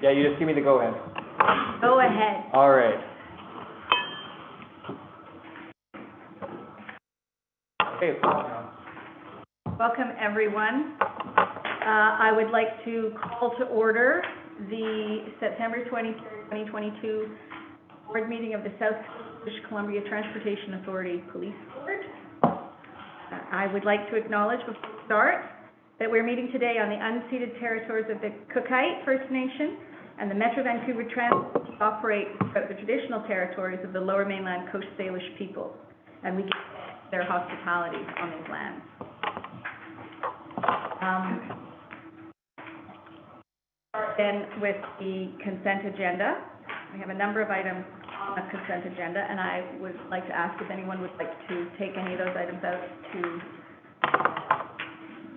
Yeah, you just give me the go-ahead. Go ahead. All right. Okay. Welcome, everyone. I would like to call to order the September 23rd, 2022 board meeting of the South British Columbia Transportation Authority Police Board. I would like to acknowledge before we start that we're meeting today on the unceded territories of the Cookite First Nation and the Metro Vancouver Transit operate throughout the traditional territories of the Lower Mainland Coast Salish people, and we give their hospitality on these lands. Then with the consent agenda, we have a number of items on the consent agenda, and I would like to ask if anyone would like to take any of those items out to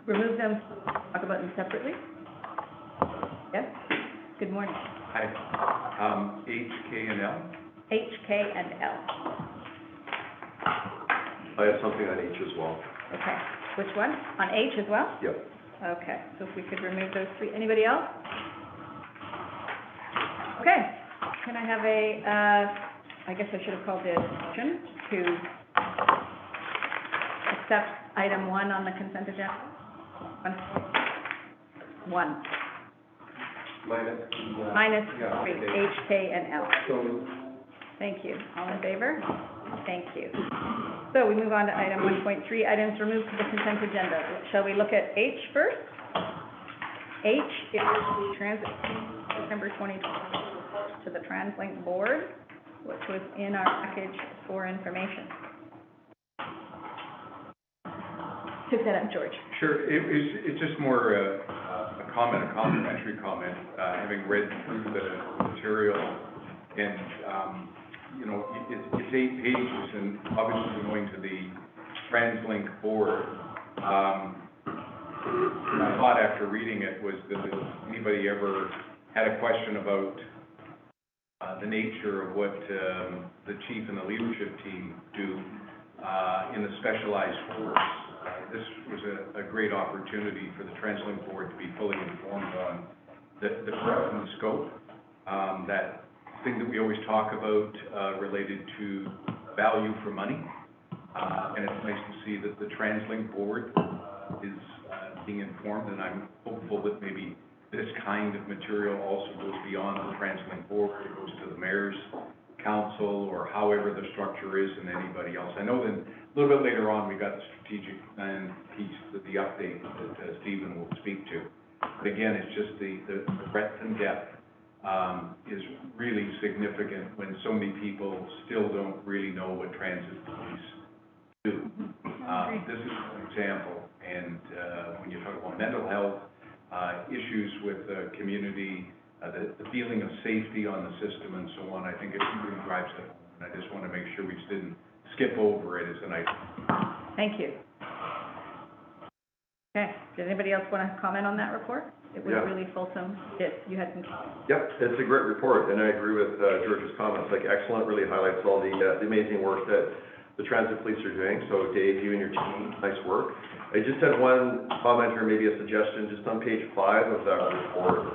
remove them, talk about them separately. Yes? Good morning. Hi. H, K, and L? H, K, and L. I have something on H as well. Okay. Which one? On H as well? Yep. Okay. So if we could remove those three. Anybody else? Okay. Can I have I guess I should have called the motion to accept item 1 on the consent agenda? One. Minus 3, H, K, and L. Thank you. All in favor? Thank you. So we move on to item 1.3, items removed from the consent agenda. Shall we look at H first? H is the transit September 2020 to the TransLink board, which was in our package for information. Pick that up, George. Sure. It's just more a complimentary comment, having read through the material, and you know, it's 8 pages, and obviously going to the TransLink board. My thought after reading it was that if anybody ever had a question about the nature of what the chief and the leadership team do in the specialized force, this was a great opportunity for the TransLink board to be fully informed on the breadth and the scope, that thing that we always talk about related to value for money, and it's nice to see that the TransLink board is being informed, and I'm hopeful that maybe this kind of material also goes beyond the TransLink board. It goes to the mayor's council, or however the structure is, and anybody else. I know that a little bit later on we got the strategic plan piece, the update that Stephen will speak to. But again, it's just the breadth and depth is really significant when so many people still don't really know what transit police do. This is an example, and when you talk about mental health, issues with the community, the feeling of safety on the system and so on, I think it really drives it home. And I just want to make sure we just didn't skip over it as an item. Thank you. Okay. Did anybody else want to comment on that report? It was really fulsome. Yes, you had some comments. Yep, it's a great report, and I agree with George's comments. Like, excellent, really highlights all the amazing work that the transit police are doing. So, Dave, you and your team, nice work. I just had one comment or maybe a suggestion just on page 5 of that report.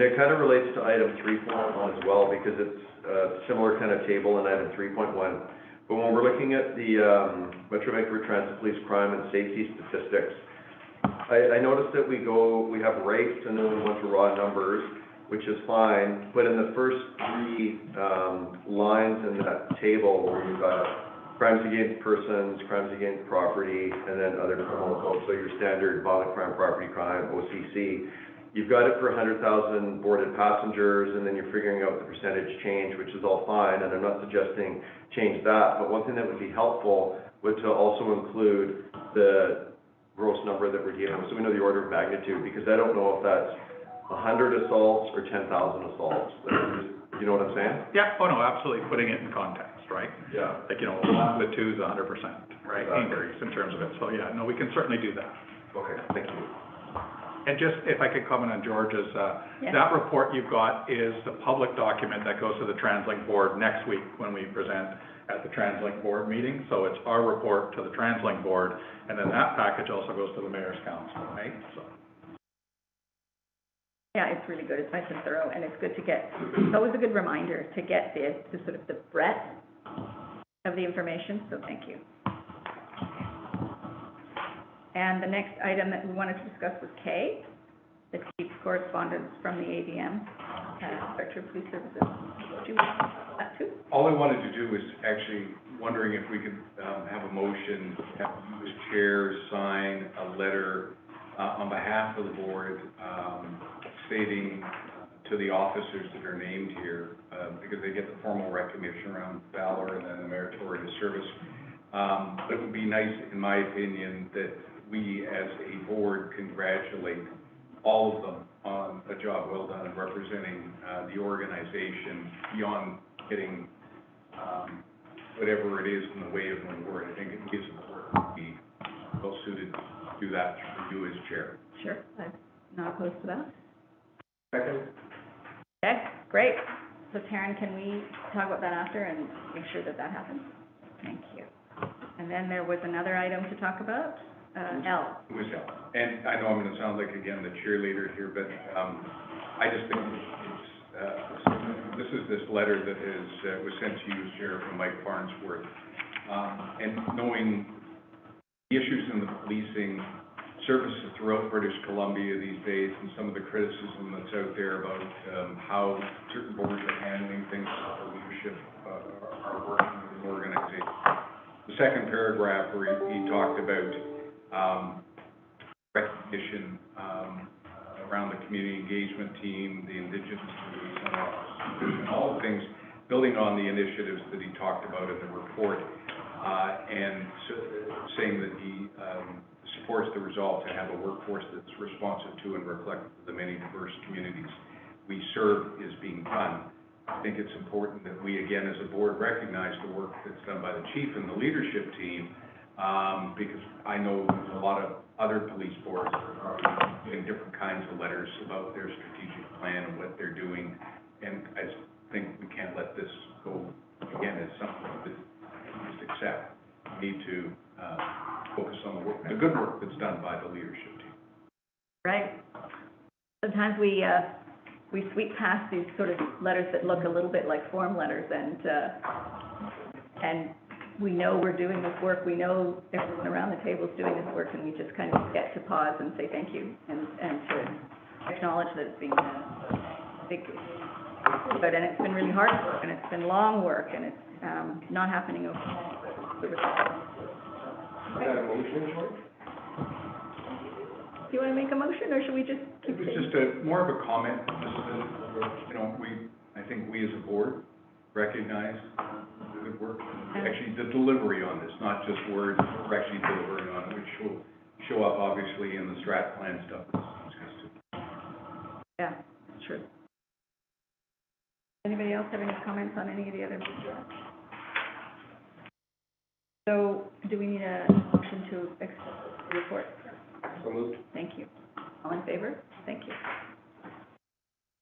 It kind of relates to item 3.1 as well, because it's a similar kind of table in item 3.1. But when we're looking at the Metro Vancouver Transit Police crime and safety statistics, I noticed that we have rates and then we went to raw numbers, which is fine. But in the first 3 lines in that table where you've got crimes against persons, crimes against property, and then other criminal codes, so your standard violent crime, property crime, OCC, you've got it for 100,000 boarded passengers, and then you're figuring out the percentage change, which is all fine, and I'm not suggesting change that, but one thing that would be helpful would to also include the gross number that we're dealing with, so we know the order of magnitude, because I don't know if that's 100 assaults or 10,000 assaults. You know what I'm saying? Yeah, oh no, absolutely, putting it in context, right? Yeah. Like, you know, 1 to 2 is 100%, right, increase in terms of it. So yeah, no, we can certainly do that. Okay, thank you. And just, if I could comment on George's, that report you've got is the public document that goes to the TransLink board next week when we present at the TransLink board meeting. So it's our report to the TransLink board, and then that package also goes to the mayor's council, right? So. Yeah, it's really good. It's nice and thorough, and it's good to get, it's always a good reminder to get the sort of the breadth of the information, so thank you. And the next item that we wanted to discuss was K, the chief's correspondence from the ABM, Director of Police Services. Do you want to talk about that too? All I wanted to do was actually wondering if we could have a motion, have you as chair sign a letter on behalf of the board stating to the officers that are named here, because they get the formal recognition around valor and then the meritorious service. But it would be nice, in my opinion, that we as a board congratulate all of them on a job well done in representing the organization beyond getting whatever it is in the way of an award. I think it gives the board to be well suited to do that for you as chair. Sure, I'm not opposed to that. Second. Okay, great. So Taryn, can we talk about that after and make sure that that happens? Thank you. And then there was another item to talk about, L. It was L. And I know I'm going to sound like, again, the cheerleader here, but I just think it's, this is this letter that is, was sent to you, Sheriff, from Mike Farnsworth. And knowing the issues in the policing services throughout British Columbia these days and some of the criticism that's out there about how certain boards are handling things, how the leadership are working with the organization. The second paragraph where he talked about recognition around the community engagement team, the Indigenous communities, and all the things, building on the initiatives that he talked about in the report, and saying that he supports the resolve to have a workforce that's responsive to and reflective of the many diverse communities we serve is being done. I think it's important that we, again, as a board, recognize the work that's done by the chief and the leadership team, because I know there's a lot of other police boards that are getting different kinds of letters about their strategic plan and what they're doing, and I just think we can't let this go, again, as something that we just accept. We need to focus on the work, the good work that's done by the leadership team. Right. Sometimes we sweep past these sort of letters that look a little bit like form letters, and we know we're doing this work. We know everyone around the table is doing this work, and we just kind of get to pause and say thank you and to acknowledge that it's being done. I think, but and it's been really hard work, and it's been long work, and it's not happening overnight. Is that a motion, George? Do you want to make a motion, or should we just keep it? It's just more of a comment. You know, I think we as a board recognize the good work, and actually the delivery on this, not just words, we're actually delivering on it, which will show up obviously in the strat plan stuff that's discussed. Yeah, that's true. Anybody else have any comments on any of the other issues? So, do we need a motion to accept the report? So moved. Thank you. All in favor? Thank you.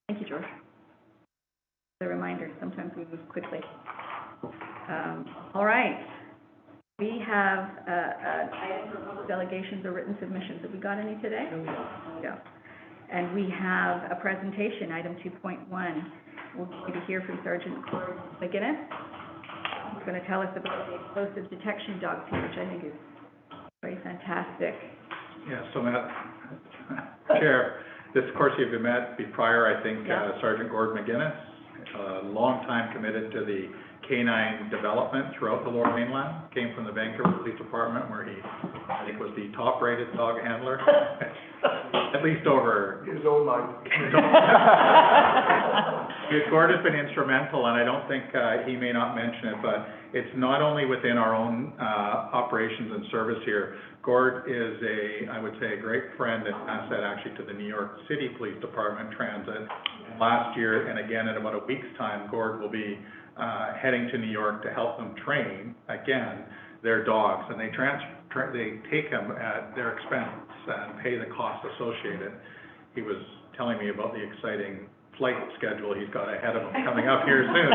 Thank you, George. A reminder, sometimes we move quickly. All right. We have items for delegations or written submissions. Have we got any today? No. And we have a presentation, item 2.1. We'll need to hear from Sergeant McGinnis. He's going to tell us about the explosive detection dog team, which I think is very fantastic. Yeah, so Matt, Chair, this, of course, you've met prior, I think, Yeah. Sergeant Gordon McGinnis, a long time committed to the canine development throughout the Lower Mainland, came from the Vancouver Police Department, where he, I think, was the top-rated dog handler, at least over His own mind. Gord has been instrumental, and I don't think he may not mention it, but it's not only within our own operations and service here. Gord is I would say, a great friend and asset actually to the New York City Police Department Transit. Last year, and again in about a week's time, Gord will be heading to New York to help them train, again, their dogs, and they take them at their expense and pay the cost associated. He was telling me about the exciting flight schedule he's got ahead of him coming up here soon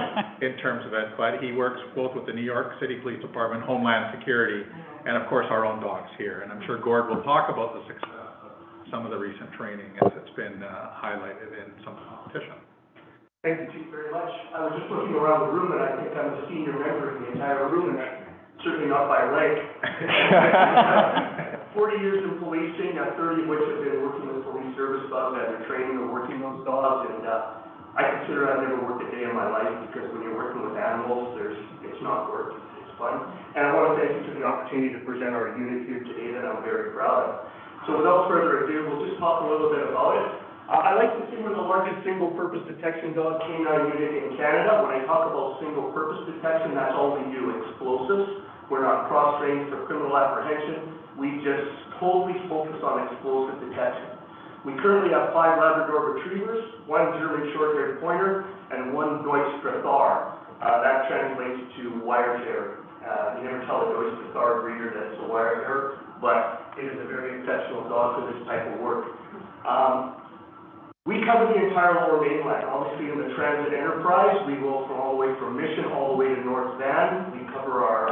in terms of it, but he works both with the New York City Police Department, Homeland Security, and of course our own dogs here, and I'm sure Gord will talk about the success of some of the recent training as it's been highlighted in some competition. Thank you, Chief, very much. I was just looking around the room, and I think I'm the senior member of the entire room, and certainly not by rank. 40 years in policing, 30 of which have been working with police service dogs, either training or working those dogs, and I consider I've never worked a day in my life, because when you're working with animals, it's not work, it's fun. And I want to thank you for the opportunity to present our unit here today that I'm very proud of. So without further ado, we'll just talk a little bit about it. I like to say we're the largest single-purpose detection dog canine unit in Canada. When I talk about single-purpose detection, that's all we do, explosives. We're not cross-trained for criminal apprehension. We just totally focus on explosive detection. We currently have 5 Labrador Retrievers, 1 German Short-Haired Pointer, and 1 Deutsch Strathar. That translates to wire hair. You never tell a Deutsch Strathar breeder that it's a wire hair, but it is a very exceptional dog for this type of work. We cover the entire Lower Mainland. Obviously, in the transit enterprise, we go from all the way from Mission all the way to North Van. We cover our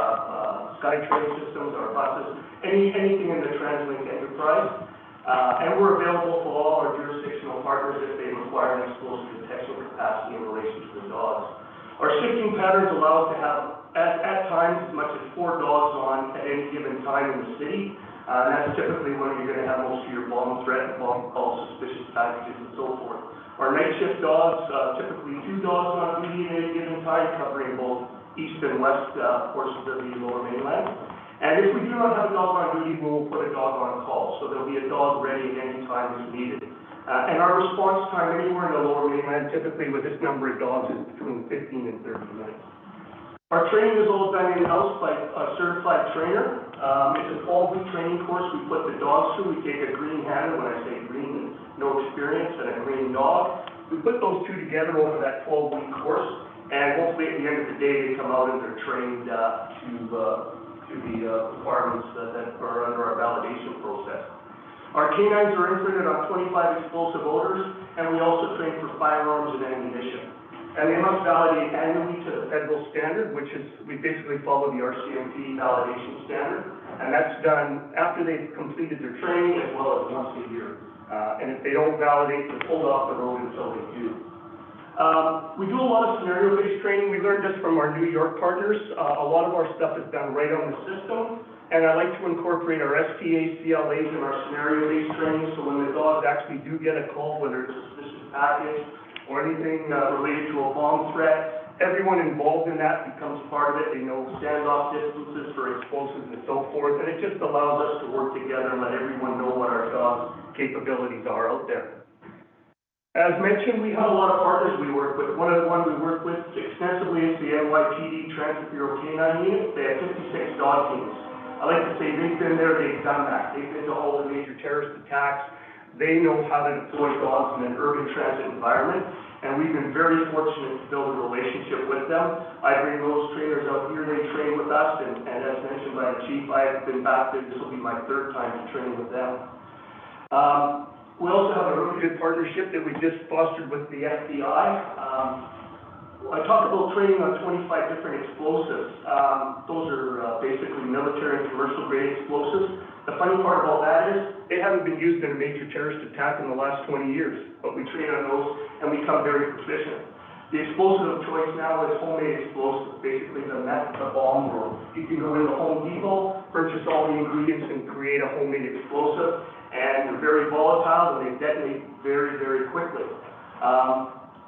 SkyTrain systems, our buses, anything in the TransLink enterprise. And we're available for all our jurisdictional partners if they require an explosive detection capacity in relation to the dogs. Our shifting patterns allow us to have, at times, as much as 4 dogs on at any given time in the city. And that's typically when you're going to have most of your bomb threat, bomb calls, suspicious packages, and so forth. Our night shift dogs, typically 2 dogs on duty at any given time, covering both east and west portions of the Lower Mainland. And if we do not have a dog on duty, we will put a dog on call. So there'll be a dog ready at any time as needed. And our response time anywhere in the Lower Mainland, typically with this number of dogs, is between 15 and 30 minutes. Our training is all done in-house by a certified trainer. It's a 12-week training course we put the dogs through. We take a green hand, when I say green, no experience, and a green dog. We put those 2 together over that 12-week course, and hopefully at the end of the day, they come out and they're trained to the requirements that are under our validation process. Our canines are imprinted on 25 explosive odors, and we also train for firearms and ammunition. And they must validate annually to the federal standard, which is, we basically follow the RCMP validation standard, and that's done after they've completed their training as well as once a year. And if they don't validate, they're pulled off the road until they do. We do a lot of scenario-based training. We learned this from our New York partners. A lot of our stuff is done right on the system, and I like to incorporate our STA, CLAs in our scenario-based training, so when the dogs actually do get a call, whether it's a suspicious package, or anything related to a bomb threat, everyone involved in that becomes part of it. They know standoff distances for explosives and so forth, and it just allows us to work together and let everyone know what our dogs' capabilities are out there. As mentioned, we have a lot of partners we work with. One of the ones we work with extensively is the Nypd Transit Bureau Canine Unit. They have 56 dog teams. I like to say they've been there, they've done that. They've been to all the major terrorist attacks. They know how to deploy dogs in an urban transit environment, and we've been very fortunate to build a relationship with them. I bring those trainers out here, they train with us, and as mentioned by the chief, I've been back there, this will be my 3rd time to train with them. We also have a really good partnership that we just fostered with the FBI. I talked about training on 25 different explosives. Those are basically military and commercial grade explosives. The funny part about that is they haven't been used in a major terrorist attack in the last 20 years, but we train on those and we become very proficient. The explosive of choice now is homemade explosive, basically the method of the bomb world. You can go into Home Depot, purchase all the ingredients and create a homemade explosive, and they're very volatile and they detonate very, very quickly.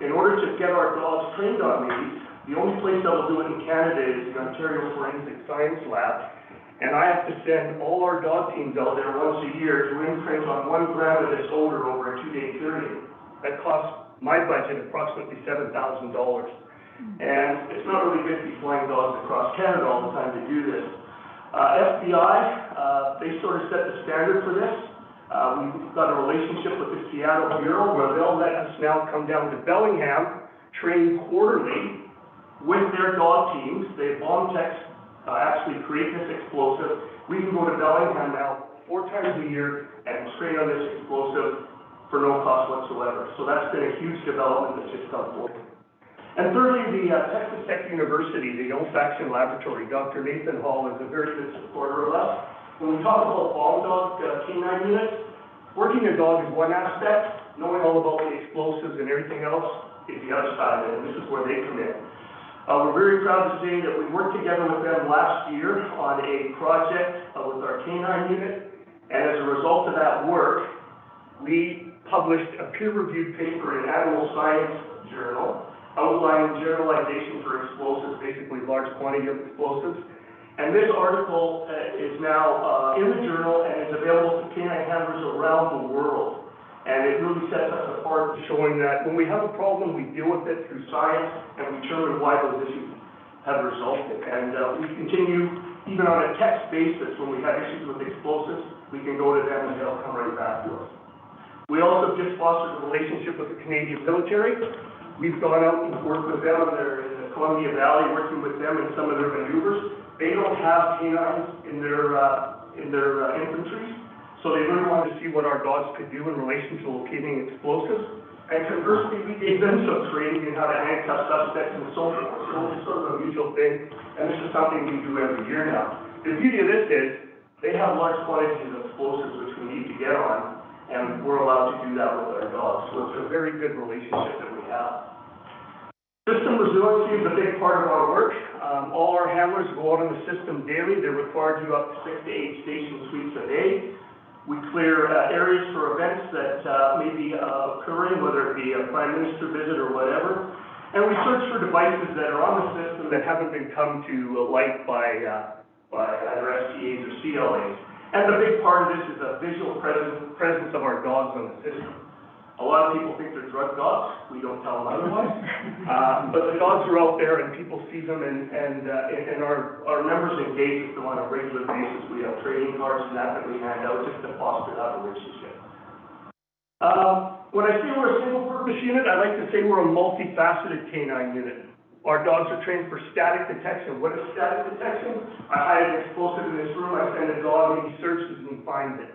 In order to get our dogs trained on these, the only place that will do it in Canada is the Ontario Forensic Science Lab. And I have to send all our dog teams out there once a year to imprint on 1 gram of this odor over a 2-day period. That costs my budget approximately $7,000. And it's not really good to be flying dogs across Canada all the time to do this. FBI, they sort of set the standard for this. We've got a relationship with the Seattle Bureau where they'll let us now come down to Bellingham, train quarterly with their dog teams. They bomb techs actually create this explosive. We can go to Bellingham now 4 times a year and train on this explosive for no cost whatsoever. So that's been a huge development that's just come forward. And thirdly, the Texas Tech University, the olfaction laboratory, Dr. Nathan Hall is a very good supporter of us. When we talk about bomb dog canine units, Working a dog is one aspect, knowing all about the explosives and everything else is the other side of it, and this is where they come in. We're very proud to say that we worked together with them last year on a project with our canine unit, and as a result of that work, we published a peer-reviewed paper in Animal Science Journal outlining generalization for explosives, basically large quantity of explosives. And this article is now in the journal and is available to canine handlers around the world. And it really sets us apart, showing that when we have a problem, we deal with it through science and we determine why those issues have resulted. And we continue, even on a text basis, when we have issues with explosives, we can go to them and they'll come right back to us. We also just fostered a relationship with the Canadian military. We've gone out and worked with them in the Columbia Valley, working with them in some of their maneuvers. They don't have canines in their infantry, so they really wanted to see what our dogs could do in relation to locating explosives. And conversely, we gave them some training in how to handcuff suspects and so forth. So it's sort of a mutual thing, and this is something we do every year now. The beauty of this is, they have large quantities of explosives which we need to get on, and we're allowed to do that with our dogs. So it's a very good relationship that we have. System resiliency is a big part of our work. All our handlers go out on the system daily. They're required to do up to 6 to 8 station sweeps a day. We clear areas for events that may be occurring, whether it be a Prime Minister visit or whatever. And we search for devices that are on the system that haven't been come to light by either STAs or CLAs. And the big part of this is a visual presence of our dogs on the system. A lot of people think they're drug dogs. We don't tell them otherwise. But the dogs are out there and people see them, and our members engage with them on a regular basis. We have training cards and that we hand out just to foster that relationship. When I say we're a single-purpose unit, I like to say we're a multifaceted canine unit. Our dogs are trained for static detection. What is static detection? I hide an explosive in this room, I send a dog and he searches and he finds it.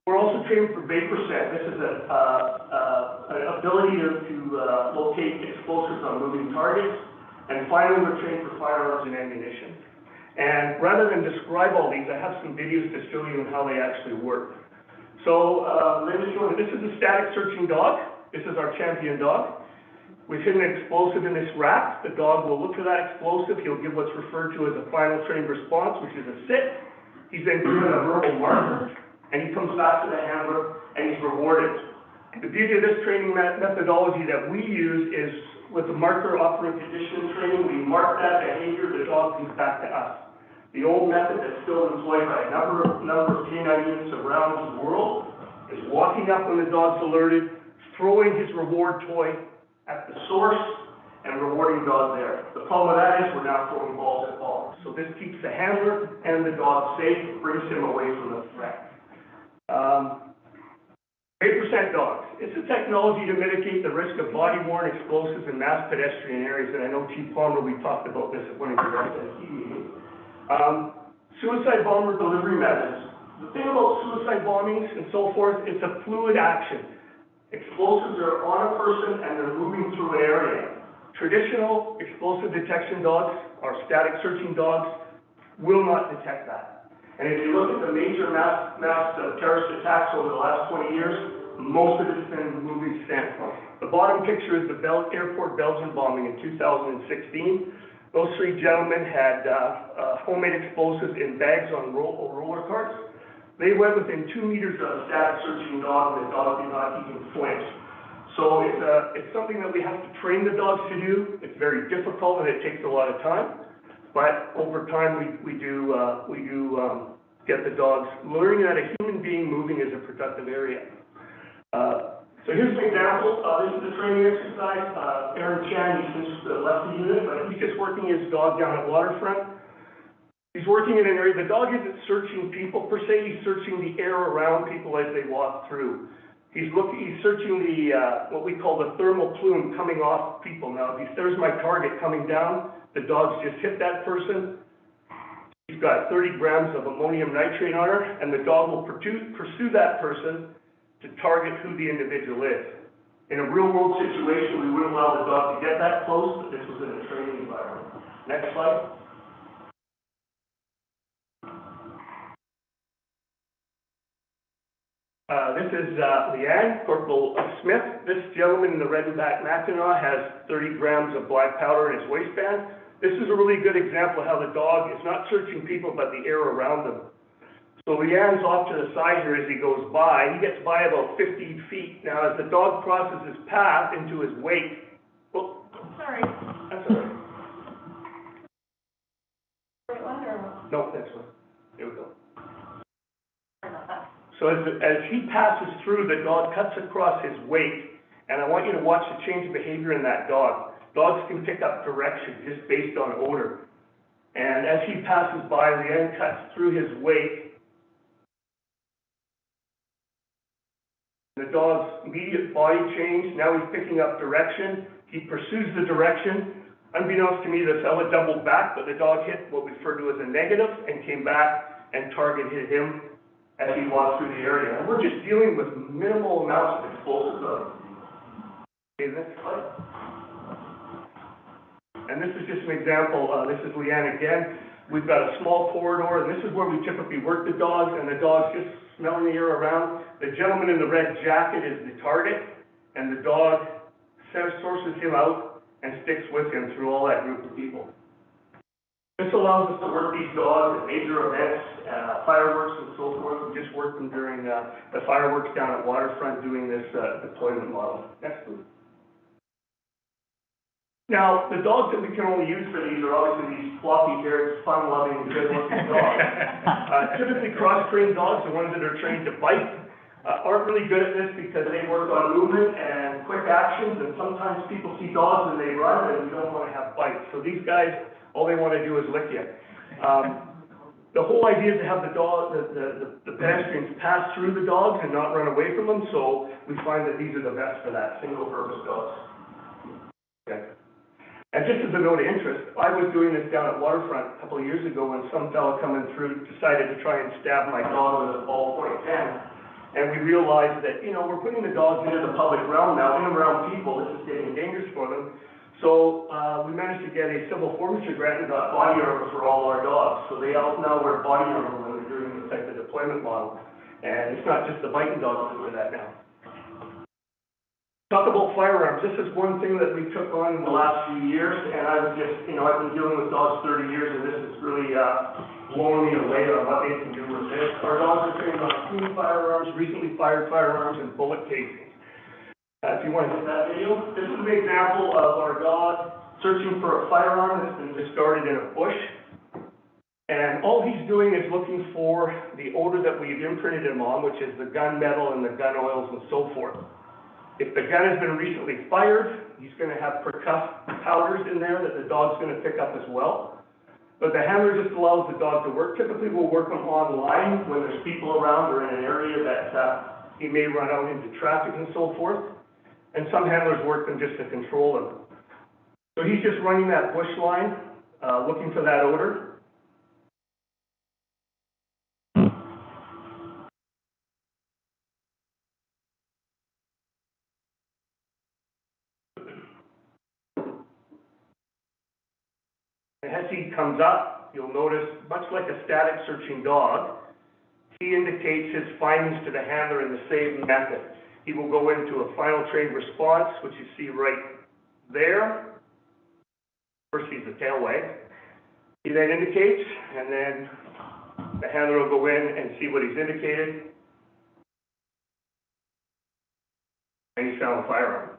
We're also trained for vapor scent. This is an ability to locate explosives on moving targets. And finally, we're trained for firearms and ammunition. And rather than describe all these, I have some videos to show you how they actually work. So this is a static searching dog. This is our champion dog. We've hidden an explosive in this rack. The dog will look for that explosive. He'll give what's referred to as a final trained response, which is a sit. He's then given a verbal marker, and he comes back to the handler, and he's rewarded. The beauty of this training methodology that we use is with the marker operant conditioning training, we mark that behavior, the dog comes back to us. The old method that's still employed by a number of canine units around the world is walking up when the dog's alerted, throwing his reward toy at the source, and rewarding the dog there. The problem with that is we're now throwing balls at dogs. So this keeps the handler and the dog safe, brings him away from the threat. 8% dogs. It's a technology to mitigate the risk of body-worn explosives in mass pedestrian areas, and I know Chief Palmer, we talked about this at one of your SNC meetings. Suicide bomber delivery methods. The thing about suicide bombings and so forth, it's a fluid action. Explosives are on a person and they're moving through an area. Traditional explosive detection dogs, or static searching dogs, will not detect that. And if you look at the major mass terrorist attacks over the last 20 years, most of it's been moving scent. The bottom picture is the airport Belgium bombing in 2016. Those three gentlemen had homemade explosives in bags on roller carts. They went within 2 meters of a static searching dog, and the dog did not even flinch. So it's something that we have to train the dogs to do. It's very difficult and it takes a lot of time. But over time, we do get the dogs learning that a human being moving is a productive area. So here's an example. This is a training exercise. Aaron Chan, he's since left the unit, but he's just working his dog down at Waterfront. He's working in an area. The dog isn't searching people per se. He's searching the air around people as they walk through. He's searching the what we call the thermal plume coming off people. Now, if there's my target coming down, the dog's just hit that person. He's got 30 grams of ammonium nitrate on her, and the dog will pursue that person to target who the individual is. In a real-world situation, we wouldn't allow the dog to get that close, but this was in a training environment. Next slide. This is Leanne, Corporal Smith. This gentleman in the red and black Mackinac has 30 grams of black powder in his waistband. This is a really good example of how the dog is not searching people, but the air around them. So Leanne's off to the side here as he goes by. He gets by about 15 feet. Now, as the dog crosses his path into his wake, oh, Sorry. that's all right. Right one or? No, that's one. Here we go. Sorry about that. So as he passes through, the dog cuts across his wake, and I want you to watch the change of behavior in that dog. Dogs can pick up direction just based on odor. And as he passes by, Leanne cuts through his wake. The dog's immediate body change, now he's picking up direction. He pursues the direction. Unbeknownst to me, the fella doubled back, but the dog hit what we refer to as a negative and came back and targeted him as he walked through the area. And we're just dealing with minimal amounts of explosives. Okay, next slide. And this is just an example. This is Leanne again. We've got a small corridor, and this is where we typically work the dogs, and the dog's just smelling the air around. The gentleman in the red jacket is the target, and the dog sources him out and sticks with him through all that group of people. This allows us to work these dogs at major events, fireworks and so forth. We just worked them during the fireworks down at Waterfront doing this deployment model. Next, please. Now, the dogs that we can only use for these are obviously these floppy-haired, fun-loving, good-looking dogs. Typically, cross-trained dogs, the ones that are trained to bite, aren't really good at this because they work on movement and quick actions, and sometimes people see dogs and they run, and we don't want to have bites. So these guys, all they want to do is lick you. The whole idea is to have the dog, the pedestrians pass through the dogs and not run away from them, so we find that these are the best for that, single-purpose dogs. Okay. And just as a note of interest, I was doing this down at Waterfront a couple of years ago when some fellow coming through decided to try and stab my dog with a ballpoint pen. And we realized that, you know, we're putting the dogs into the public realm now, in and around people. This is getting dangerous for them. So we managed to get a civil forfeiture grant and got body armor for all our dogs. So they all now wear body armor when they're doing this type of deployment model. And it's not just the biting dogs that wear that now. Talk about firearms. This is one thing that we took on in the last few years, and I was just, you know, I've been dealing with dogs 30 years, and this has really blown me away on what they can do with this. Our dogs are trained on clean firearms, recently fired firearms, and bullet casings. If you want to see that video, this is an example of our dog searching for a firearm that's been discarded in a bush. And all he's doing is looking for the odor that we've imprinted him on, which is the gun metal and the gun oils and so forth. If the gun has been recently fired, he's going to have percussive powders in there that the dog's going to pick up as well. But the handler just allows the dog to work. Typically, we'll work him online when there's people around or in an area that he may run out into traffic and so forth. And some handlers work them just to control him. So he's just running that bush line, looking for that odor. As he comes up, you'll notice, much like a static searching dog, he indicates his findings to the handler in the same method. He will go into a final trained response, which you see right there. First, he's the tail wag. He then indicates, and then the handler will go in and see what he's indicated. And he's found the firearm.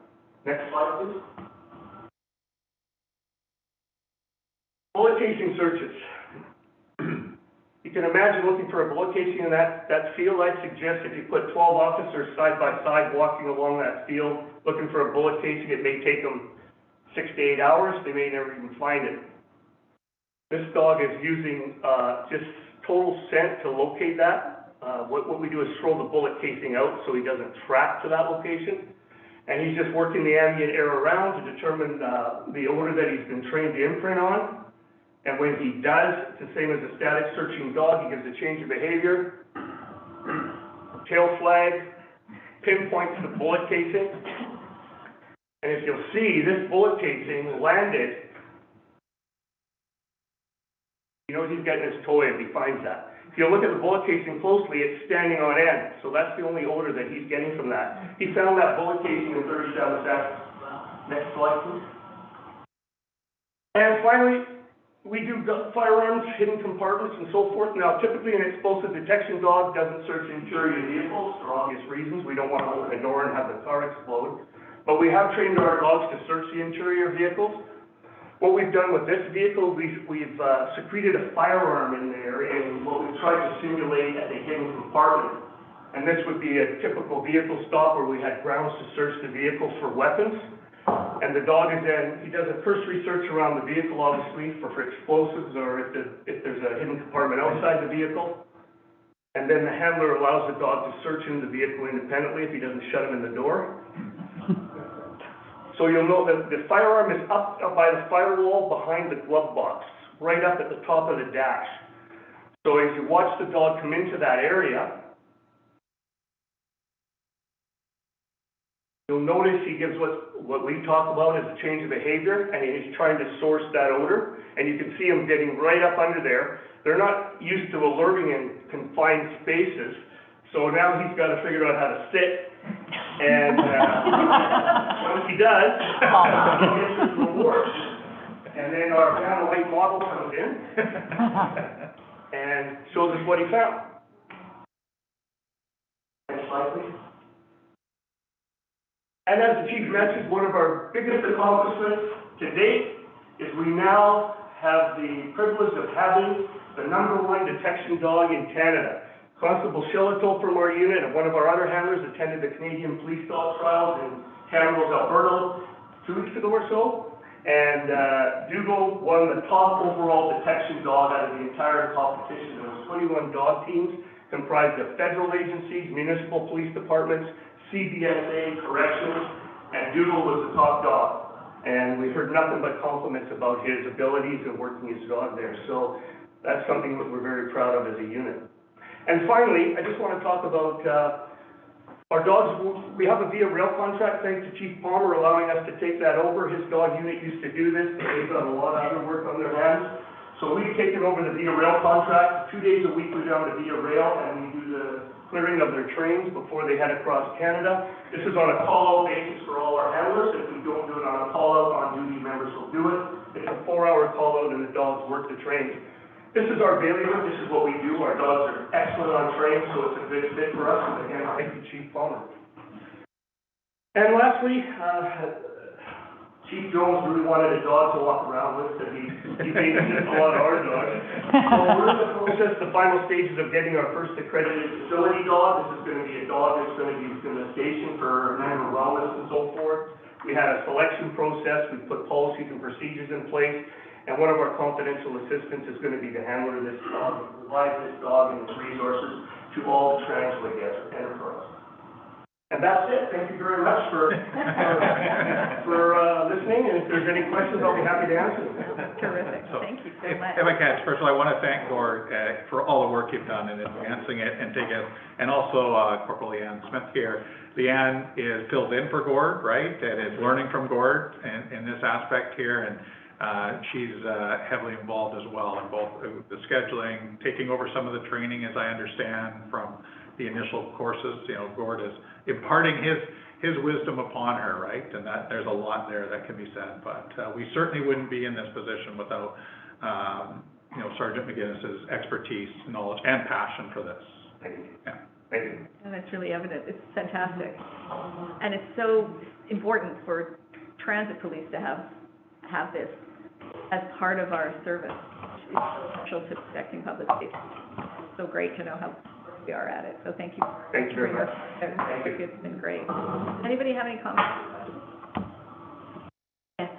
Next slide, please. Bullet casing searches. You can imagine looking for a bullet casing in that field. I'd suggest if you put 12 officers side by side walking along that field looking for a bullet casing, it may take them 6 to 8 hours. They may never even find it. This dog is using just total scent to locate that. What we do is throw the bullet casing out so he doesn't track to that location. And he's just working the ambient air around to determine the odor that he's been trained to imprint on. And when he does, it's the same as a static searching dog, he gives a change of behavior, tail flag, pinpoints the bullet casing. And if you'll see, this bullet casing landed, he knows he's getting his toy if he finds that. If you look at the bullet casing closely, it's standing on end, so that's the only odor that he's getting from that. He found that bullet casing in 37 seconds. Next slide, please. And finally, we do firearms, hidden compartments, and so forth. Now, typically, an explosive detection dog doesn't search interior vehicles for obvious reasons. We don't want to open the door and have the car explode. But we have trained our dogs to search the interior vehicles. What we've done with this vehicle, we've secreted a firearm in there, and what we've tried to simulate as a hidden compartment. And this would be a typical vehicle stop where we had grounds to search the vehicle for weapons. And the dog is then, he does a cursory search around the vehicle, obviously, for explosives or if there's a hidden compartment outside the vehicle. And then the handler allows the dog to search in the vehicle independently if he doesn't shut him in the door. So you'll know that the firearm is up by the firewall behind the glove box, right up at the top of the dash. So as you watch the dog come into that area, you'll notice he gives what we talk about as a change of behavior, and he's trying to source that odor, and you can see him getting right up under there. They're not used to alerting in confined spaces, so now he's got to figure out how to sit, and once he does, he gets his reward. And then our panel white model comes in and shows us what he found. Next slide, please. And as the chief mentioned, one of our biggest accomplishments to date is we now have the privilege of having the #1 detection dog in Canada. Constable Shillito from our unit and one of our other handlers attended the Canadian police dog trials in Kamloops, Alberta 2 weeks ago or so. And Dougal won the top overall detection dog out of the entire competition. There was 21 dog teams comprised of federal agencies, municipal police departments, CBSA, corrections, and Dougal was the top dog. And we heard nothing but compliments about his abilities and working his dog there. So that's something that we're very proud of as a unit. And finally, I just want to talk about our dogs. We have a Via Rail contract, thanks to Chief Palmer allowing us to take that over. His dog unit used to do this, but they've got a lot of other work on their hands. So we've taken over the Via Rail contract. 2 days a week we're down to Via Rail and we do the clearing of their trains before they head across Canada. This is on a call-out basis for all our handlers. If we don't do it on a call-out, on-duty members will do it. It's a 4-hour call-out and the dogs work the trains. This is our bailiwick, this is what we do. Our dogs are excellent on trains, so it's a good fit for us. And again, thank you, Chief Palmer. And lastly, Chief Jones really wanted a dog to walk around with, because he babysits a lot of our dogs. So we're in the process, the final stages of getting our first accredited facility dog. This is going to be a dog that's going to be used in the station for member wellness and so forth. We had a selection process, we put policies and procedures in place. And one of our confidential assistants is going to be the handler of this dog, provide this dog and its resources to all the Translate enterprise. And that's it. Thank you very much for listening. And if there's any questions, I'll be happy to answer them. Terrific. Thank you so much. If I can, first of all, I want to thank Gord for all the work you've done in advancing it and taking it, and also Corporal Leanne Smith here. Leanne fills in for Gord, right, and is learning from Gord in this aspect here, and she's heavily involved as well in both the scheduling, taking over some of the training, as I understand, from the initial courses. You know, Gord is imparting his wisdom upon her, right? And that there's a lot there that can be said. But we certainly wouldn't be in this position without, Sergeant McGinnis's expertise, knowledge, and passion for this. Thank you. Yeah. Thank you. And that's really evident. It's fantastic. And it's so important for transit police to have this as part of our service. It's so essential to protecting public safety. It's so great to know how we are at it. So thank you. Thank you very much. Thank you. It's been great. Anybody have any comments? Yes.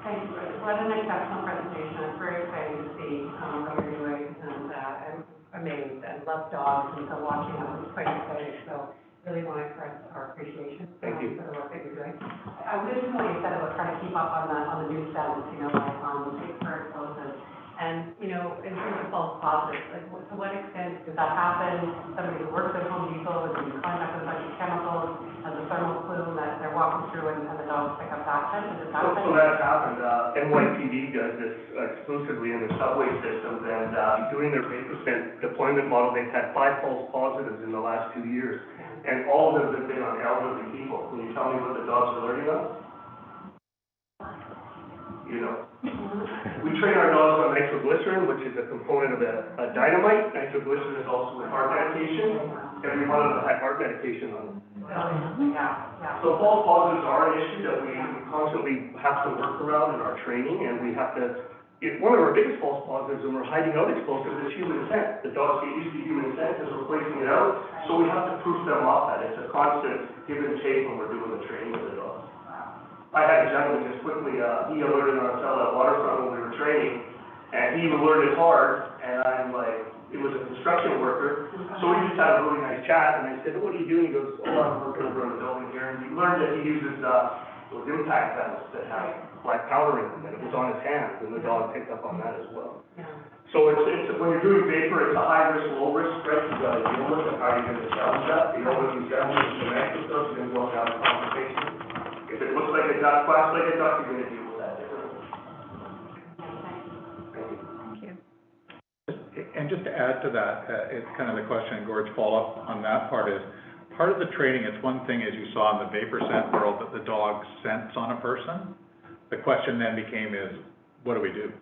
Thank you. What an exceptional presentation. It's very exciting to see what you're doing, and I'm amazed and love dogs, and so watching them is quite exciting. So really want to express our appreciation for the work that you're doing. I was just really excited about trying to keep up on the new sentence, like paper explosives, And, you know, in terms of false positives, like, to what extent does that happen? Somebody who works at Home Depot is in contact with a bunch of chemicals, has a thermal plume that they're walking through, and the dogs pick up that scent. Does it happen? So that's happened. Nypd does this exclusively in the subway systems, and doing their vapor scent deployment model, they've had 5 false positives in the last 2 years. And all of them have been on elderly people. Can you tell me what the dogs are learning on? You know. We train our dogs on nitroglycerin, which is a component of a dynamite. Nitroglycerin is also a heart medication. Every one of them had heart medication on them. Yeah. So false positives are an issue that we constantly have to work around in our training, and we have to, one of our biggest false positives when we're hiding out explosives is human scent. The dogs get used to human scent as we're placing it out, so we have to proof them up, and it's a constant give and take when we're doing the training of the dogs. I had a gentleman just quickly, he alerted on a cell at Waterfront when we were training, and he alerted hard, and I'm like, it was a construction worker, so we just had a really nice chat, and I said, what are you doing? He goes, oh, I'm working over in the building here, and he learned that he uses, those impact vests that have black powder in them, and it was on his hands, and the dog picked up on that as well. So it's, when you're doing vapor, it's a high risk, low risk, right? You gotta deal with it, how you're gonna challenge that, you know, when you challenge the connect with stuff, you're gonna go have a conversation. If it looks like a duck, quacks like a duck, you're gonna deal with that differently. Thank you. And just to add to that, it's kind of the question, Gord's follow-up on that part is, part of the training, it's one thing, as you saw in the vapor scent world, that the dog scents on a person. The question then became is, what do we do,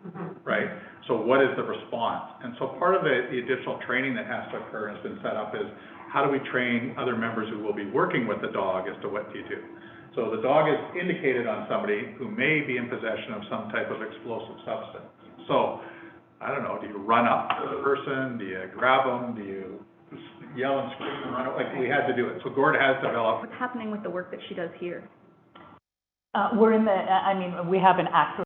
right? So what is the response? And so part of the additional training that has to occur and has been set up is, how do we train other members who will be working with the dog as to what do you do? So the dog is indicated on somebody who may be in possession of some type of explosive substance. So, I don't know, do you run up to the person? Do you grab them? Do you yell and scream and run up? Like, we had to do it. So Gord has developed. What's happening with the work that she does here? We're in the, I mean, we have an active